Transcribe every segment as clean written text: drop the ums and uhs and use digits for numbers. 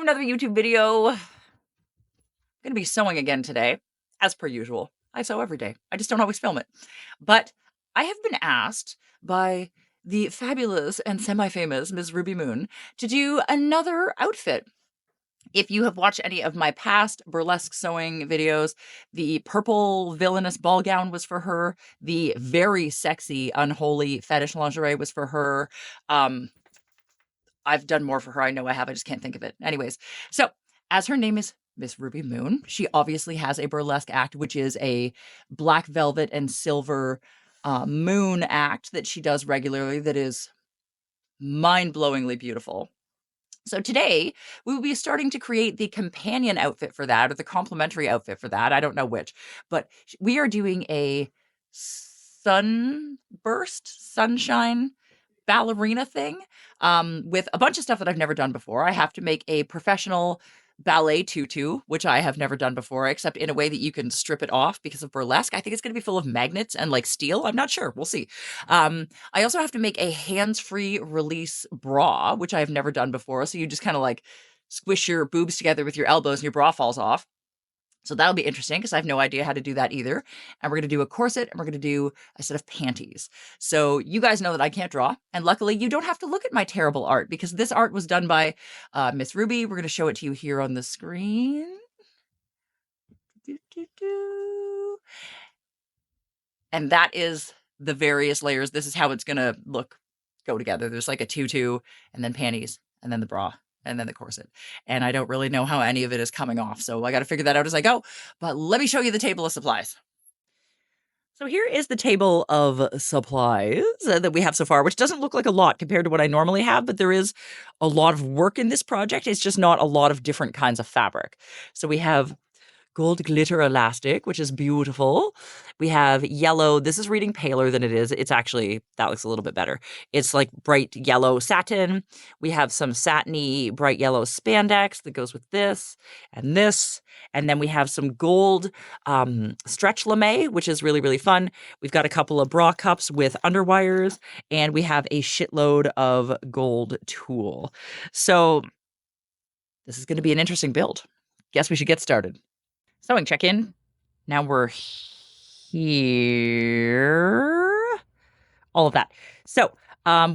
another YouTube video. I'm gonna be sewing again today, as per usual. I sew every day. I just don't always film it. But I have been asked by the fabulous and semi-famous Ms. Ruby Moon to do another outfit. If you have watched any of my past burlesque sewing videos, the purple villainous ball gown was for her. The very sexy, unholy fetish lingerie was for her. I've done more for her. I know I have. I just can't think of it. Anyways, so as her name is Miss Ruby Moon, she obviously has a burlesque act, which is a black velvet and silver moon act that she does regularly that is mind-blowingly beautiful. So today we will be starting to create the companion outfit for that, or the complementary outfit for that. I don't know which, but we are doing a sunshine ballerina thing with a bunch of stuff that I've never done before. I have to make a professional ballet tutu, which I have never done before, except in a way that you can strip it off because of burlesque. I think it's going to be full of magnets and like steel. I'm not sure. We'll see. I also have to make a hands-free release bra, which I have never done before. So you just kind of like squish your boobs together with your elbows and your bra falls off. So that'll be interesting because I have no idea how to do that either. And we're going to do a corset and we're going to do a set of panties. So you guys know that I can't draw. And luckily you don't have to look at my terrible art because this art was done by Miss Ruby. We're going to show it to you here on the screen. And that is the various layers. This is how it's going to go together. There's like a tutu and then panties and then the bra and then the corset. And I don't really know how any of it is coming off. So I got to figure that out as I go. But let me show you the table of supplies. So here is the table of supplies that we have so far, which doesn't look like a lot compared to what I normally have, but there is a lot of work in this project. It's just not a lot of different kinds of fabric. So we have gold glitter elastic, which is beautiful. We have yellow. This is reading paler than it is. It's actually, that looks a little bit better. It's like bright yellow satin. We have some satiny bright yellow spandex that goes with this. And then we have some gold stretch lame, which is really, really fun. We've got a couple of bra cups with underwires, and we have a shitload of gold tulle. So this is going to be an interesting build. Guess we should get started. Sewing check-in. Now we're here. All of that. So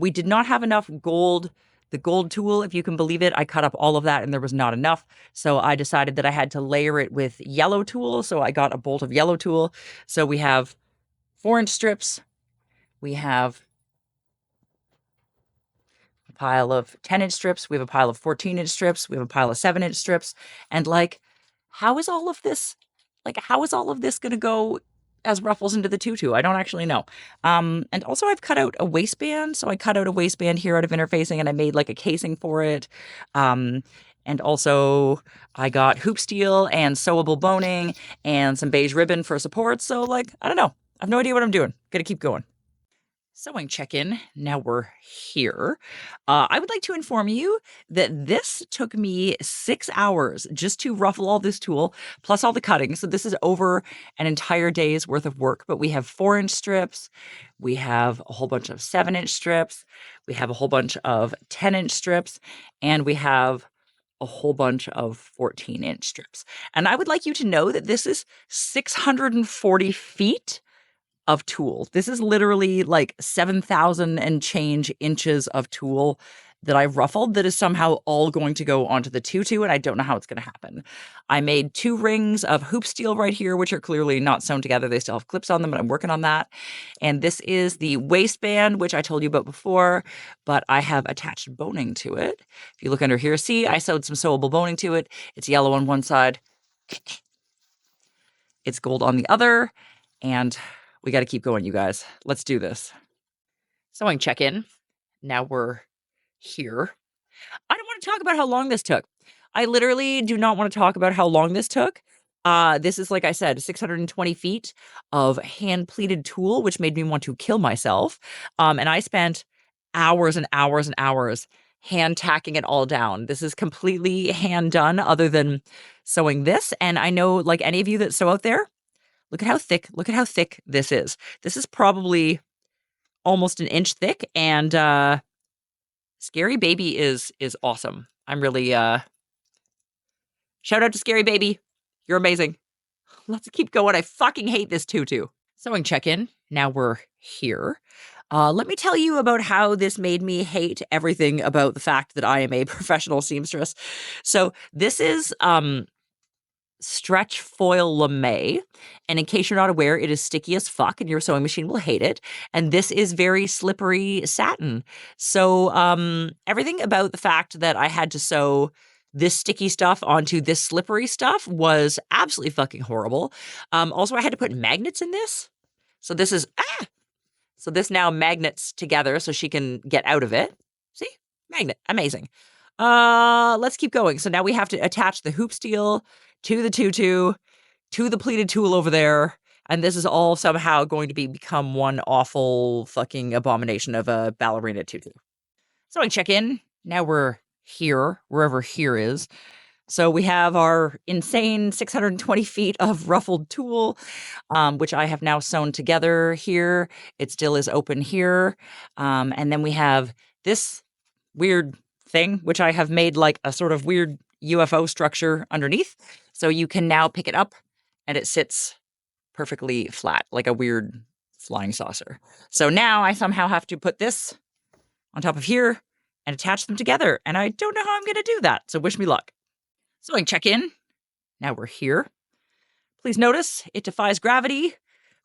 we did not have enough gold. The gold tulle, if you can believe it, I cut up all of that and there was not enough. So I decided that I had to layer it with yellow tulle. So I got a bolt of yellow tulle. So we have 4-inch strips. We have a pile of 10-inch strips. We have a pile of 14-inch strips. We have a pile of 7-inch strips. And like, how is all of this going to go as ruffles into the tutu? I don't actually know. And also I've cut out a waistband. So I cut out a waistband here out of interfacing and I made like a casing for it. And also I got hoop steel and sewable boning and some beige ribbon for support. So like, I don't know. I have no idea what I'm doing. Gotta keep going. Sewing check-in. Now we're here. I would like to inform you that this took me 6 hours just to ruffle all this tulle, plus all the cutting. So this is over an entire day's worth of work, but we have 4-inch strips. We have a whole bunch of 7-inch strips. We have a whole bunch of 10-inch strips, and we have a whole bunch of 14-inch strips. And I would like you to know that this is 640 feet of tulle. This is literally like 7,000 and change inches of tulle that I've ruffled that is somehow all going to go onto the tutu, and I don't know how it's going to happen. I made 2 rings of hoop steel right here, which are clearly not sewn together. They still have clips on them, but I'm working on that. And this is the waistband, which I told you about before, but I have attached boning to it. If you look under here, see, I sewed some sewable boning to it. It's yellow on one side. It's gold on the other, and we got to keep going, you guys. Let's do this. Sewing check-in. Now we're here. I don't want to talk about how long this took. I literally do not want to talk about how long this took. This is, like I said, 620 feet of hand-pleated tulle, which made me want to kill myself. And I spent hours and hours and hours hand tacking it all down. This is completely hand done other than sewing this. And I know, like any of you that sew out there, look at how thick this is. This is probably almost an inch thick, and Scary Baby is awesome. I'm really Shout out to Scary Baby. You're amazing. Let's keep going. I fucking hate this tutu. Sewing check-in. Now we're here. Let me tell you about how this made me hate everything about the fact that I am a professional seamstress. So this is stretch foil lame, and in case you're not aware, it is sticky as fuck and your sewing machine will hate it. And this is very slippery satin. So everything about the fact that I had to sew this sticky stuff onto this slippery stuff was absolutely fucking horrible. Also, I had to put magnets in this. So this is, so this now magnets together so she can get out of it. See? Magnet. Amazing. Let's keep going. So now we have to attach the hoop steel to the tutu, to the pleated tulle over there. And this is all somehow going to become one awful fucking abomination of a ballerina tutu. So I check in. Now we're here, wherever here is. So we have our insane 620 feet of ruffled tulle, which I have now sewn together here. It still is open here. And then we have this weird thing, which I have made like a sort of weird UFO structure underneath. So you can now pick it up and it sits perfectly flat, like a weird flying saucer. So now I somehow have to put this on top of here and attach them together. And I don't know how I'm going to do that. So wish me luck. Sewing check-in. Now we're here. Please notice it defies gravity.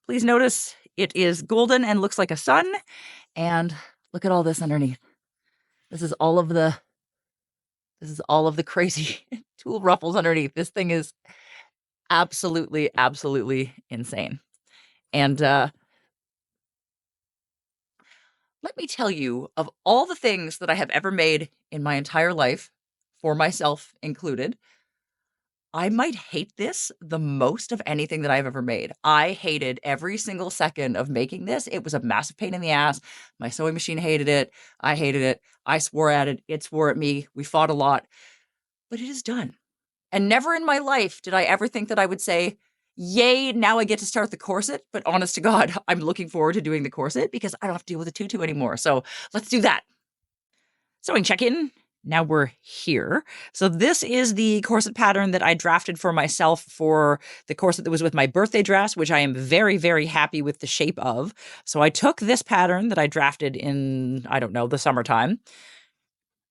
Please notice it is golden and looks like a sun. And look at all this underneath. This is all of the crazy tulle ruffles underneath. This thing is absolutely, absolutely insane. And let me tell you, of all the things that I have ever made in my entire life, for myself included, I might hate this the most of anything that I've ever made. I hated every single second of making this. It was a massive pain in the ass. My sewing machine hated it. I hated it. I swore at it. It swore at me. We fought a lot. But it is done. And never in my life did I ever think that I would say, yay, now I get to start the corset. But honest to God, I'm looking forward to doing the corset because I don't have to deal with a tutu anymore. So let's do that. Sewing check-in. Now we're here. So this is the corset pattern that I drafted for myself for the corset that was with my birthday dress, which I am very, very happy with the shape of. So I took this pattern that I drafted in, I don't know, the summertime,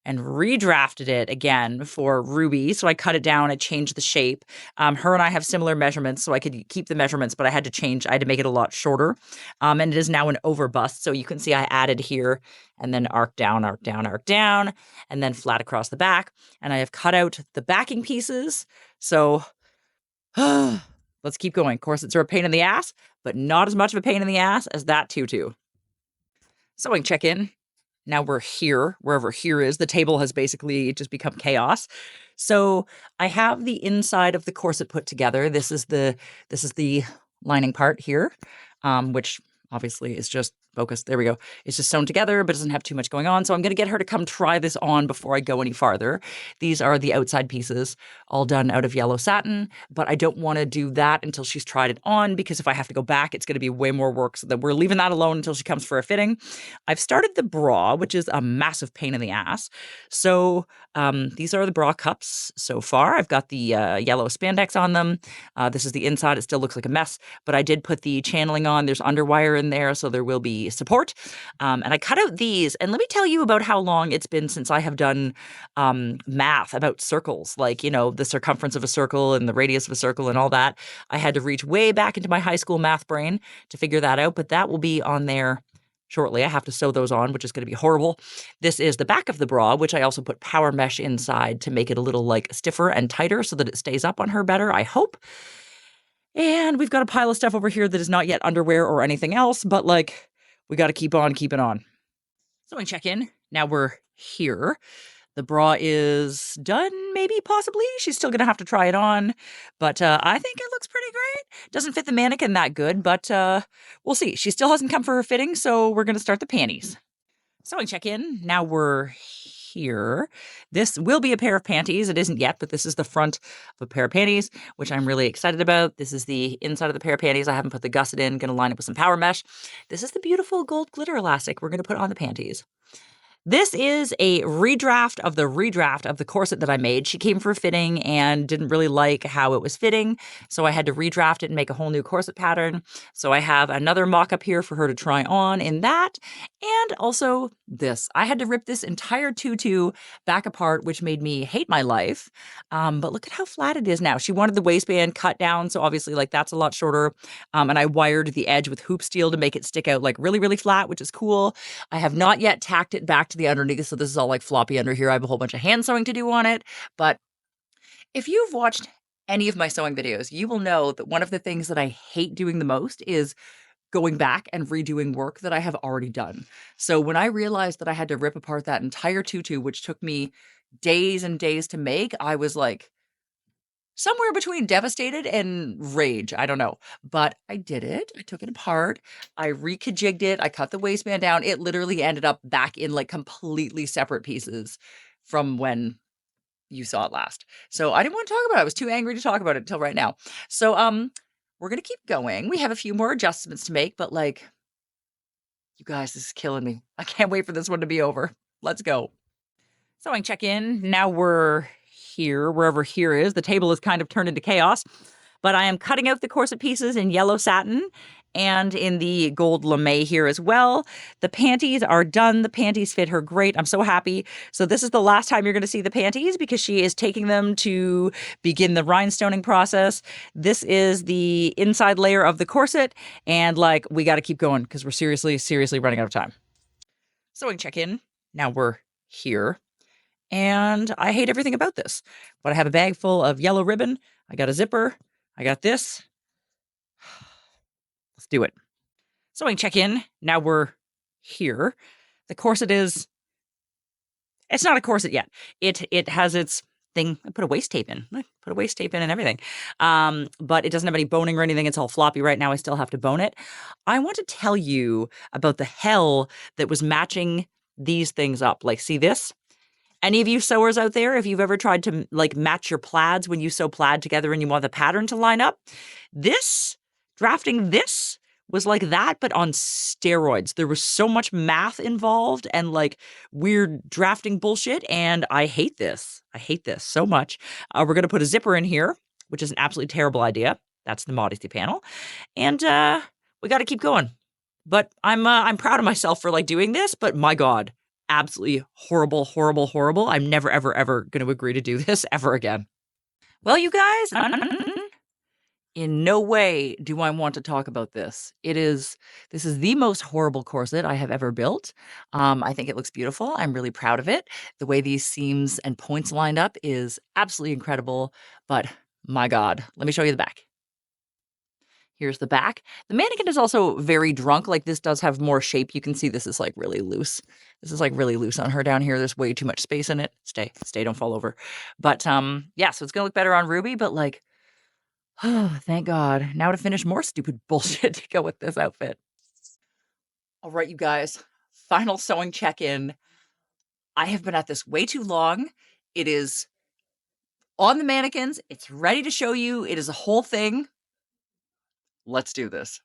and redrafted it again for Ruby. So I cut it down, I changed the shape. Her and I have similar measurements, so I could keep the measurements, but I had to make it a lot shorter. And it is now an over bust. So you can see I added here and then arc down, arc down, arc down, and then flat across the back. And I have cut out the backing pieces. So let's keep going. Corsets are a pain in the ass, but not as much of a pain in the ass as that tutu. Sewing check-in. Now we're here, wherever here is. The table has basically just become chaos. So I have the inside of the corset put together. This is the lining part here, which obviously is just focused. There we go. It's just sewn together, but doesn't have too much going on. So I'm going to get her to come try this on before I go any farther. These are the outside pieces, all done out of yellow satin, but I don't want to do that until she's tried it on, because if I have to go back, it's going to be way more work. So that we're leaving that alone until she comes for a fitting. I've started the bra, which is a massive pain in the ass. So these are the bra cups so far. I've got the yellow spandex on them. This is the inside. It still looks like a mess, but I did put the channeling on. There's underwire in there, so there will be support. And I cut out these. And let me tell you about how long it's been since I have done math about circles, like, the circumference of a circle and the radius of a circle and all that. I had to reach way back into my high school math brain to figure that out, but that will be on there shortly. I have to sew those on, which is going to be horrible. This is the back of the bra, which I also put power mesh inside to make it a little like stiffer and tighter so that it stays up on her better, I hope. And we've got a pile of stuff over here that is not yet underwear or anything else, but like, we got to keep on keeping on. Sewing check-in. Now we're here. The bra is done, maybe, possibly. She's still going to have to try it on, but I think it looks pretty great. Doesn't fit the mannequin that good, but we'll see. She still hasn't come for her fitting, so we're going to start the panties. Sewing check-in. Now we're here. This will be a pair of panties. It isn't yet, but this is the front of a pair of panties, which I'm really excited about. This is the inside of the pair of panties. I haven't put the gusset in. Going to line it with some power mesh. This is the beautiful gold glitter elastic we're going to put on the panties. This is a redraft of the corset that I made. She came for fitting and didn't really like how it was fitting, so I had to redraft it and make a whole new corset pattern. So I have another mock-up here for her to try on in that, and also this. I had to rip this entire tutu back apart, which made me hate my life. But look at how flat it is now. She wanted the waistband cut down, so obviously like that's a lot shorter. And I wired the edge with hoop steel to make it stick out like really, really flat, which is cool. I have not yet tacked it back to the underneath, so this is all like floppy under here. I have a whole bunch of hand sewing to do on it. But if you've watched any of my sewing videos, you will know that one of the things that I hate doing the most is going back and redoing work that I have already done. So when I realized that I had to rip apart that entire tutu, which took me days and days to make, I was like somewhere between devastated and rage. I don't know. But I did it. I took it apart. I rejigged it. I cut the waistband down. It literally ended up back in like completely separate pieces from when you saw it last. So I didn't want to talk about it. I was too angry to talk about it until right now. So we're going to keep going. We have a few more adjustments to make, but like, you guys, this is killing me. I can't wait for this one to be over. Let's go. Sewing check-in. Now we're here, wherever here is. The table is kind of turned into chaos, but I am cutting out the corset pieces in yellow satin and in the gold lame here as well. The panties are done. The panties fit her great. I'm so happy. So this is the last time you're going to see the panties because she is taking them to begin the rhinestoning process. This is the inside layer of the corset, and like, we got to keep going because we're seriously, seriously running out of time. Sewing check-in. Now we're here. And I hate everything about this. But I have a bag full of yellow ribbon. I got a zipper. I got this. Let's do it. Sewing check-in. Now we're here. The corset is... It's not a corset yet. It has its thing. I put a waist tape in. I put a waist tape in and everything. But it doesn't have any boning or anything. It's all floppy right now. I still have to bone it. I want to tell you about the hell that was matching these things up. Like, see this? Any of you sewers out there, if you've ever tried to like match your plaids when you sew plaid together and you want the pattern to line up, drafting this was like that, but on steroids. There was so much math involved and like weird drafting bullshit, and I hate this. I hate this so much. We're going to put a zipper in here, which is an absolutely terrible idea. That's the modesty panel. And we got to keep going. But I'm proud of myself for like doing this, but my God. Absolutely horrible, horrible, horrible. I'm never, ever, ever going to agree to do this ever again. Well, you guys, in no way do I want to talk about this. This is the most horrible corset I have ever built. I think it looks beautiful. I'm really proud of it. The way these seams and points lined up is absolutely incredible. But my God, let me show you the back. Here's the back. The mannequin is also very drunk. Like, this does have more shape. You can see this is like really loose. This is like really loose on her down here. There's way too much space in it. Stay, don't fall over. But yeah, so it's gonna look better on Ruby, but like, oh, thank God. Now to finish more stupid bullshit to go with this outfit. All right, you guys, final sewing check-in. I have been at this way too long. It is on the mannequins. It's ready to show you. It is a whole thing. Let's do this.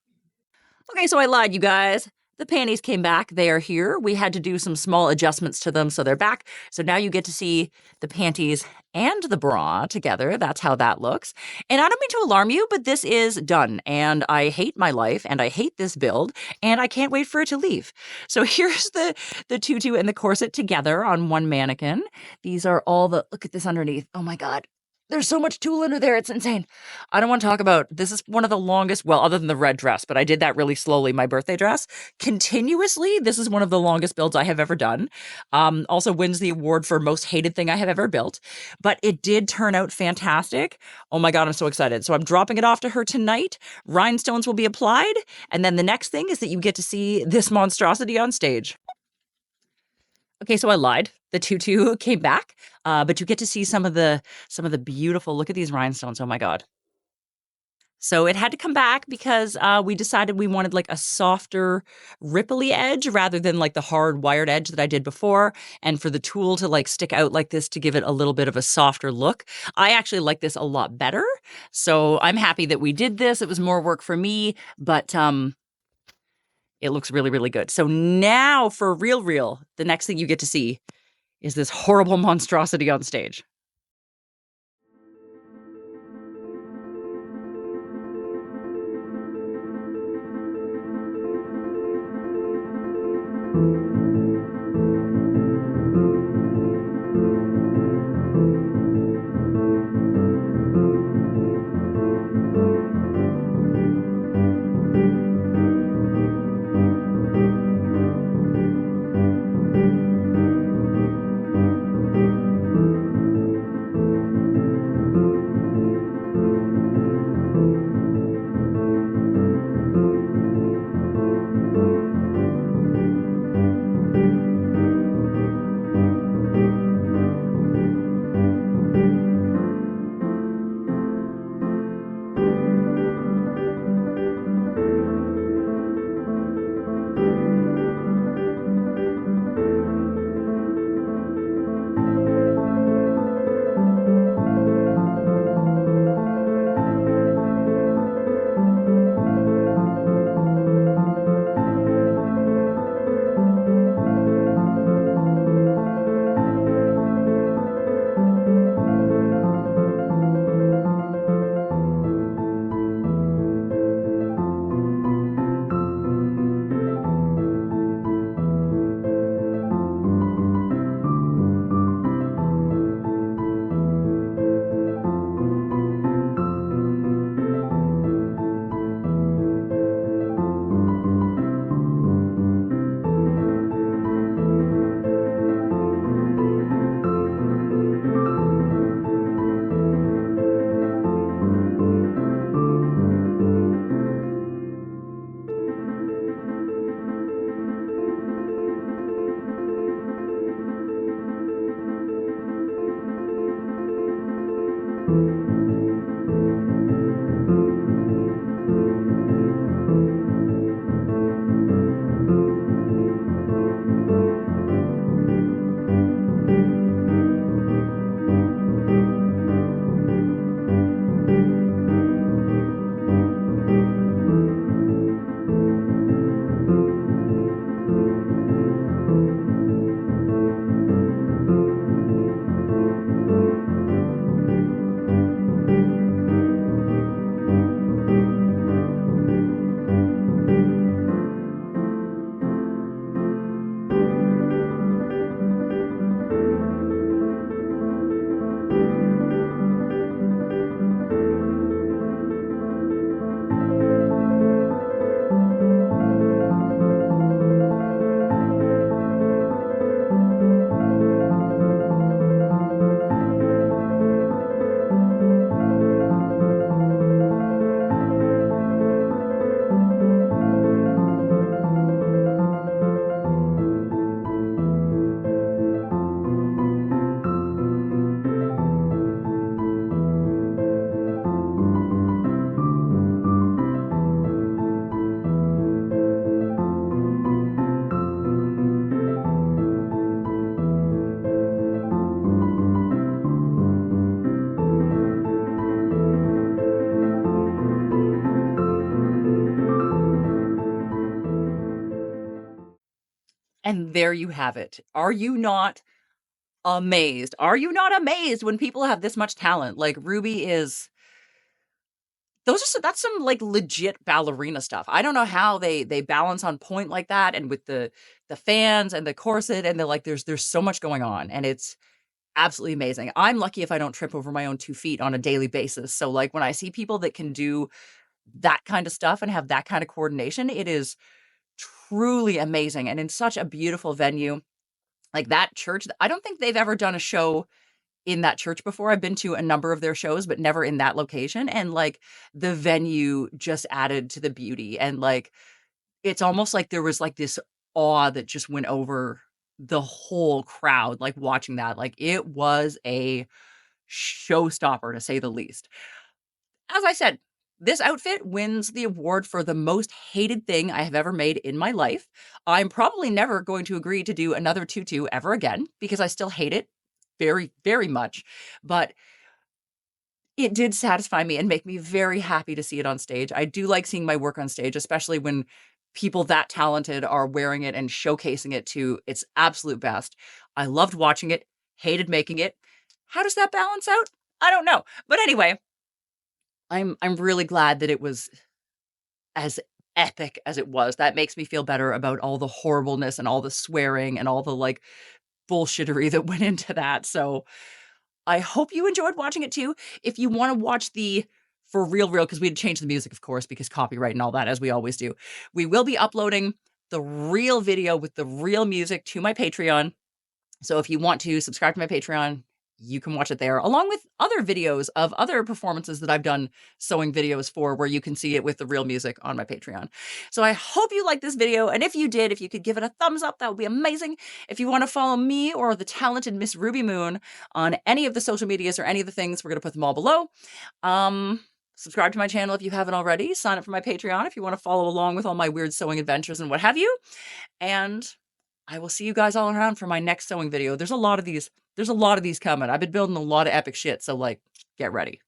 Okay, so I lied, you guys. The panties came back. They are here. We had to do some small adjustments to them, so they're back. So now you get to see the panties and the bra together. That's how that looks. And I don't mean to alarm you, but this is done. And I hate my life, and I hate this build, and I can't wait for it to leave. So here's the tutu and the corset together on one mannequin. These are all look at this underneath. Oh my God. There's so much tulle under there. It's insane. I don't want to talk about, this is one of the longest, well, other than the red dress, but I did that really slowly, my birthday dress. Continuously, this is one of the longest builds I have ever done. Also wins the award for most hated thing I have ever built. But it did turn out fantastic. Oh my God, I'm so excited. So I'm dropping it off to her tonight. Rhinestones will be applied. And then the next thing is that you get to see this monstrosity on stage. Okay, so I lied. The tutu came back, but you get to see some of the beautiful, look at these rhinestones. Oh my God. So it had to come back because we decided we wanted like a softer, ripply edge rather than like the hard wired edge that I did before. And for the tulle to like stick out like this to give it a little bit of a softer look. I actually like this a lot better. So I'm happy that we did this. It was more work for me, but It looks really, really good. So now for real, the next thing you get to see is this horrible monstrosity on stage. And there you have it. Are you not amazed? Are you not amazed when people have this much talent? Like Ruby is that's some like legit ballerina stuff. I don't know how they balance on point like that and with the fans and the corset and there's so much going on and it's absolutely amazing. I'm lucky if I don't trip over my own 2 feet on a daily basis. So like when I see people that can do that kind of stuff and have that kind of coordination, it is truly amazing and in such a beautiful venue. Like that church, I don't think they've ever done a show in that church before. I've been to a number of their shows, but never in that location. And like the venue just added to the beauty. And like it's almost like there was like this awe that just went over the whole crowd, like watching that. Like it was a showstopper to say the least. As I said, this outfit wins the award for the most hated thing I have ever made in my life. I'm probably never going to agree to do another tutu ever again because I still hate it very, very much. But it did satisfy me and make me very happy to see it on stage. I do like seeing my work on stage, especially when people that talented are wearing it and showcasing it to its absolute best. I loved watching it, hated making it. How does that balance out? I don't know. But anyway, I'm really glad that it was as epic as it was. That makes me feel better about all the horribleness and all the swearing and all the like bullshittery that went into that. So I hope you enjoyed watching it too. If you want to watch the for real, because we had changed the music, of course, because copyright and all that, as we always do, we will be uploading the real video with the real music to my Patreon. So if you want to subscribe to my Patreon, you can watch it there, along with other videos of other performances that I've done sewing videos for, where you can see it with the real music on my Patreon. So I hope you liked this video, and if you did, if you could give it a thumbs up, that would be amazing. If you want to follow me or the talented Miss Ruby Moon on any of the social medias or any of the things, we're going to put them all below. Subscribe to my channel if you haven't already. Sign up for my Patreon if you want to follow along with all my weird sewing adventures and what have you. And I will see you guys all around for my next sewing video. There's a lot of these coming. I've been building a lot of epic shit, so like, get ready.